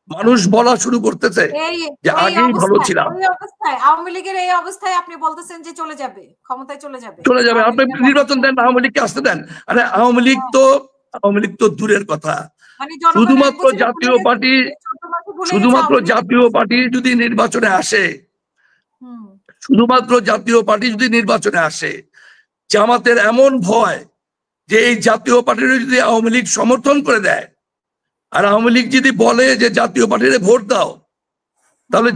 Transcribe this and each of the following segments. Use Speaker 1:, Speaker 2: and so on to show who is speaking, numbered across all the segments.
Speaker 1: মানুষ বলা শুরু করতেছে যে আগেই ভালো ছিলাম।
Speaker 2: আওয়ামী লীগের এই অবস্থায় আপনি বলতেছেন যে চলে যাবে, ক্ষমতায় চলে যাবে।
Speaker 1: আপনি নির্বাচন দেন, আওয়ামী লীগকে আসতে দেন। আরে আওয়ামী লীগ তো দূরের কথা, শুধুমাত্র জাতীয় পার্টি যদি নির্বাচনে আসে, শুধুমাত্র জাতীয় পার্টি যদি নির্বাচনে আসে, জামাতের এমন ভয় যে এই জাতীয় পার্টির যদি আওয়ামী লীগ সমর্থন করে দেয়, আর আওয়ামী লীগ যদি বলে যে জাতীয় পার্টির ভোট দাও, তাহলে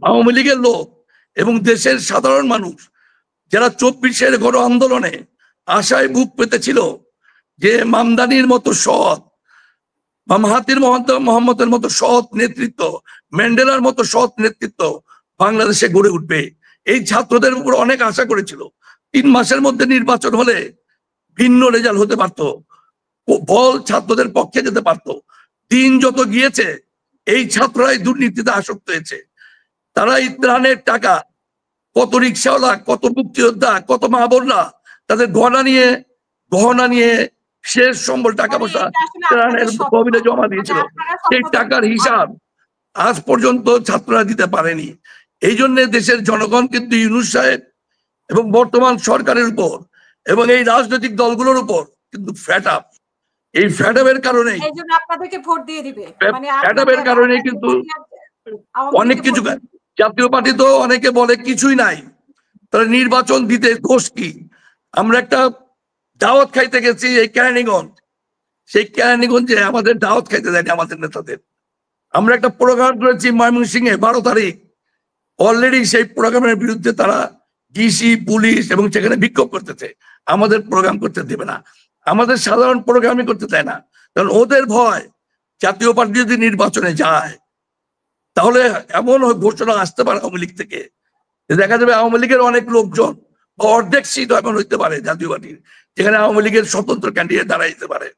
Speaker 1: আওয়ামী লীগের লোক এবং দেশের সাধারণ মানুষ যারা 24-এর গণ আন্দোলনে আশায় বুক পেতেছিল যে মামদানির মতো সৎ বা মাহাতির মোহাম্মদের মতো সৎ নেতৃত্ব, ম্যান্ডেলার মতো সৎ নেতৃত্ব বাংলাদেশে গড়ে উঠবে, এই ছাত্রদের উপর অনেক আশা করেছিল। 3 মাসের মধ্যে নির্বাচন হলে ভিন্ন রেজাল্ট হতে পারত, বল ছাত্রদের পক্ষে যেতে পারত। দিন যত গিয়েছে এই ছাত্ররাই দুর্নীতিতে আসক্ত হয়েছে। তারা ত্রাণের টাকা, কত রিক্সাওয়ালা, কত মুক্তিযোদ্ধা, কত মা বোনরা তাদের গহনা নিয়ে শেষ সম্বল টাকা পয়সা ত্রাণের তহবিলে জমা দিয়েছিল, সেই টাকার হিসাব আজ পর্যন্ত ছাত্ররা দিতে পারেনি। এই জন্য দেশের জনগণ কিন্তু ইউনূস সাহেব এবং বর্তমান সরকারের উপর এবং এই রাজনৈতিক দলগুলোর উপর কিন্তু ফ্যাট আপ। এই ফ্যাট আপের কারণে কিন্তু অনেক কিছু, জাতীয় পার্টি তো অনেকে বলে কিছুই নাই, তাহলে নির্বাচন দিতে দোষ কি? আমরা একটা দাওয়াত খাইতে গেছি এই কেরানীগঞ্জ, সেই কেরানীগঞ্জে আমাদের দাওয়াত খাইতে দেয়নি আমাদের নেতাদের। আমরা একটা প্রোগ্রাম করেছি ময়মনসিংহে 12 তারিখ, অলরেডি সেই প্রোগ্রামের বিরুদ্ধে তারা ডিসি, পুলিশ এবং সেখানে বিক্ষোভ করতেছে, আমাদের প্রোগ্রাম করতে দেবে না, আমাদের সাধারণ প্রোগ্রামই করতে দেয় না। কারণ ওদের ভয় জাতীয় পার্টি যদি নির্বাচনে যায় তাহলে এমন ঘোষণা আসতে পারে আওয়ামী লীগ থেকে, দেখা যাবে আওয়ামী লীগের অনেক লোকজন অর্ধেক সিট এমন হইতে পারে জাতীয় পার্টির, যেখানে আওয়ামী লীগের স্বতন্ত্র ক্যান্ডিডেট দাঁড়াইতে পারে,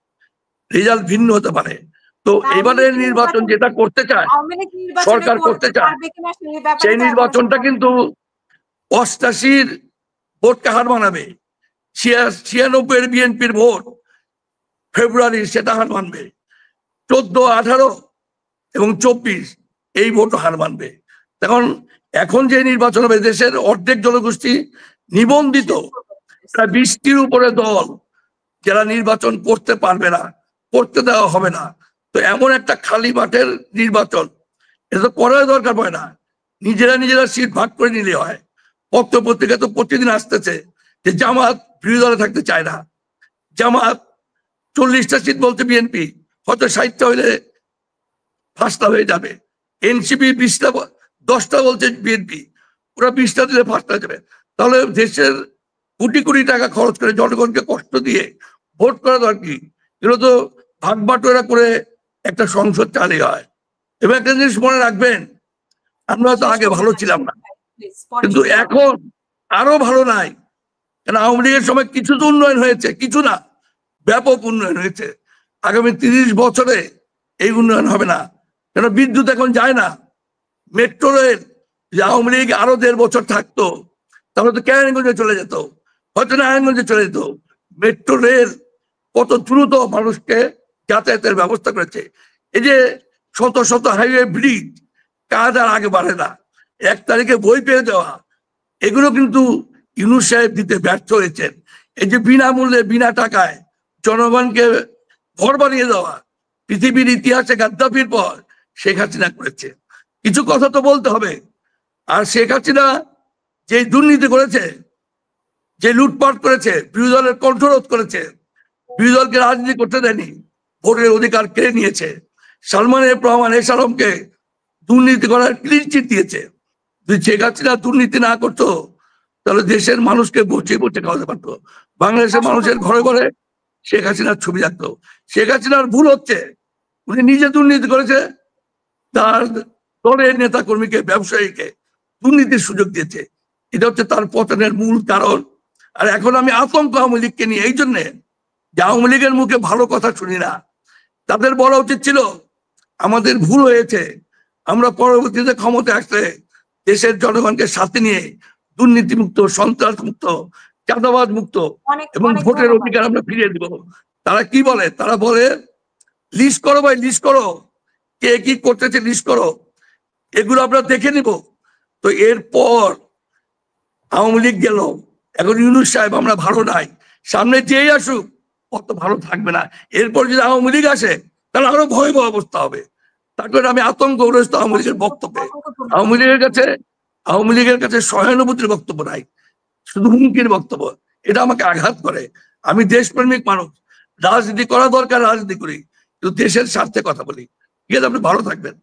Speaker 1: রেজাল্ট ভিন্ন হতে পারে। তো এবারের নির্বাচন যেটা করতে চায় সরকার, করতে চায় সেই নির্বাচনটা কিন্তু 88-র ভোটকে হার মানাবে, 96-এর বিএনপির ভোট ফেব্রুয়ারি সেটা হার মানবে, 14, 18 এবং 24 এই ভোট হার মানবে। এখন যে নির্বাচন হবে, দেশের অর্ধেক জনগোষ্ঠী নিবন্ধিত, প্রায় 20টির উপরে দল যারা নির্বাচন করতে পারবে না, করতে দেওয়া হবে না। তো এমন একটা খালি মাঠের নির্বাচন, এটা তো করার দরকার পড়ে না, নিজেরা সিট ভাগ করে নিলে হয়। পত্র পত্রিকা তো প্রতিদিন আসতেছে যে জামাত বিরোধী দলে থাকতে চায় না, জামাত 40টা সিট বলছে বিএনপি, হয়তো 60টা হইলে 5টা হয়ে যাবে, এনসিপি 10টা বলছে বিএনপি, ওরা 20টা দিলে 5টা যাবে। তাহলে দেশের কোটি কোটি টাকা খরচ করে জনগণকে কষ্ট দিয়ে ভোট করা দরকার কি? এগুলো তো ভাগ বাটোয়ারা করে একটা সংসদ চালিয়ে হয়। এবং একটা জিনিস মনে রাখবেন, আমরা তো আগে ভালো ছিলাম না, কিন্তু এখন আরো ভালো নাই। কেন আওয়ামী লীগের সময় কিছু তো উন্নয়ন হয়েছে, কিছু না, ব্যাপক উন্নয়ন হয়েছে। আগামী 30 বছরে এই উন্নয়ন হবে না, কেন বিদ্যুৎ এখন যায় না। মেট্রো রেল, যে আওয়ামী লীগ আরো 1.5 বছর থাকতো তাহলে তো কেরানীগঞ্জে চলে যেত, হয়তো নারায়ণগঞ্জে চলে যেত। মেট্রো রেল কত দ্রুত মানুষকে যাতায়াতের ব্যবস্থা করেছে। এই যে শত শত হাইওয়ে ব্রিজ, কাজ আর আগে বাড়ে না, 1 তারিখে বই পেয়ে দেওয়া, এগুলো কিন্তু ইউনূস সাহেব দিতে ব্যর্থ হয়েছেন। এই যে বিনামূল্যে বিনা টাকায় জনগণকে ঘর বানিয়ে দেওয়া, পৃথিবীর ইতিহাসে গাদ্দাফির পর শেখ হাসিনা করেছে। কিছু কথা তো বলতে হবে। আর শেখ হাসিনা যে দুর্নীতি করেছে, যে লুটপাট করেছে, বিরোধী দলের কণ্ঠরোধ করেছে, বিরোধী দলকে রাজনীতি করতে দেয়নি, ভোটের অধিকার কেড়ে নিয়েছে, সালমান এফ রহমান এস আলমকে দুর্নীতি করার ক্লিন চিট দিয়েছে। যদি শেখ হাসিনা দুর্নীতি না করতো তাহলে দেশের মানুষকে বসে বসে খাওয়াতে পারতো, বাংলাদেশের মানুষের ঘরে ঘরে শেখ হাসিনার ছবি রাখতো। শেখ হাসিনার ভুল হচ্ছে উনি নিজে দুর্নীতি করেছে, তার দলের নেতা কর্মীকে, ব্যবসায়ীকে দুর্নীতির সুযোগ দিয়েছে, এটা হচ্ছে তার পতনের মূল কারণ। আর এখন আমি আতঙ্ক আওয়ামী লীগকে নিয়ে, এই জন্যে যে আওয়ামী লীগের মুখে ভালো কথা শুনি না। তাদের বলা উচিত ছিল আমাদের ভুল হয়েছে, আমরা পরবর্তীতে ক্ষমতায় আসলে দেশের জনগণকে সাথে নিয়ে দুর্নীতি মুক্ত, সন্ত্রাস মুক্ত, চাঁদাবাজ মুক্ত এবং ভোটের অধিকার আমরা ফিরিয়ে দিব। তারা কি বলে? তারা বলে লিস্ট করো ভাই, লিস্ট করো, কে কি করতেছে লিস্ট করো, এগুলো আমরা দেখে নিব। তো এরপর আওয়ামী লীগ গেল, এখন ইউনূস সাহেব আমরা ভালো নাই, সামনে যেই আসুক অত ভালো থাকবে না। এরপর যদি আওয়ামী লীগ আসে তাহলে আরো ভয়াবহ অবস্থা হবে। তারপরে আমি আতঙ্কগ্রস্ত আওয়ামী লীগের বক্তব্যে। আওয়ামী লীগের কাছে সহানুভূতির বক্তব্য নাই, শুধু হুমকির বক্তব্য। এটা আমাকে আঘাত করে। আমি দেশপ্রেমিক মানুষ, রাজনীতি করা দরকার, রাজনীতি করি, কিন্তু দেশের স্বার্থে কথা বলি। ঠিক আছে, আপনি ভালো থাকবেন।